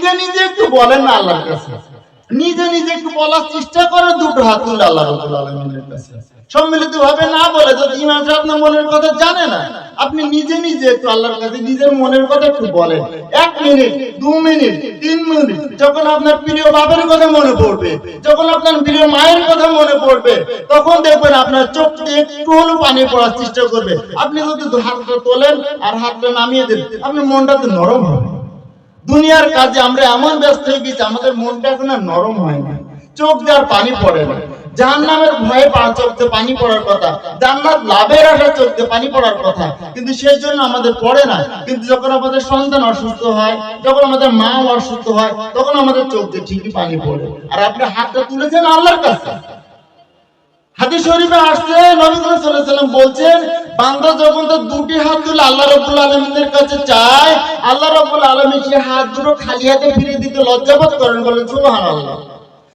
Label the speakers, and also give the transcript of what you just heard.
Speaker 1: নিজে নিজে একটু বলেন না আল্লাহর কাছে, নিজে নিজে একটু বলার চেষ্টা করে, দুটো হাত তুলে আল্লাহ রাব্বুল আলামিনের কাছে সম্মিলিত ভাবে না বলে, যদি ইমাম সাহেব আপনার মনের কথা জানে না, আপনি নিজে নিজে একটু আল্লাহর কাছে নিজের মনের কথা একটু বলেন। 1 মিনিট, 2 মিনিট, 3 মিনিট, যখন আপনার প্রিয় বাবার কথা মনে পড়বে, যখন আপনার প্রিয় মায়ের কথা মনে পড়বে, তখন দেখবেন আপনার চোখ দিয়ে একটু হলেও পানি পড়ার চেষ্টা করবে। আপনি যদি হাতটা তোলেন আর হাতটা নামিয়ে দেন, আপনার মনটা তো নরম হবে। দুনিয়ার কাজে আমরা এমন ব্যস্ত হয়ে গেছি, আমাদের মনটা এখন আর নরম হয় না, চোখ দিয়ে আর পানি পড়ে না। জাহান্নামের ভয়ে চোখ দিয়ে পানি পড়ার কথা, জান্নাত লাভের আশায় চোখ দিয়ে পানি পড়ার কথা, কিন্তু সেই জন্য আমাদের পড়ে না। কিন্তু যখন আমাদের সন্তান অসুস্থ হয়, যখন আমাদের মা অসুস্থ হয়, তখন আমাদের চোখ দিয়ে ঠিকই পানি পড়ে। আর আপনি হাতটা তুলেছেন আল্লাহর কাছে। হাদিস শরীফে আসছে, নবী সাল্লাল্লাহু আলাইহি ওয়াসাল্লাম বলছেন, বান্দা যখন তার দুটি হাত তুলে আল্লাহ রাব্বুল আলামিনের কাছে চায়, আল্লাহ রাব্বুল আলামিন সেই হাত দুটো খালি হাতে ফিরিয়ে দিতে লজ্জাবোধ করেন, বলেন সুবহানাল্লাহ।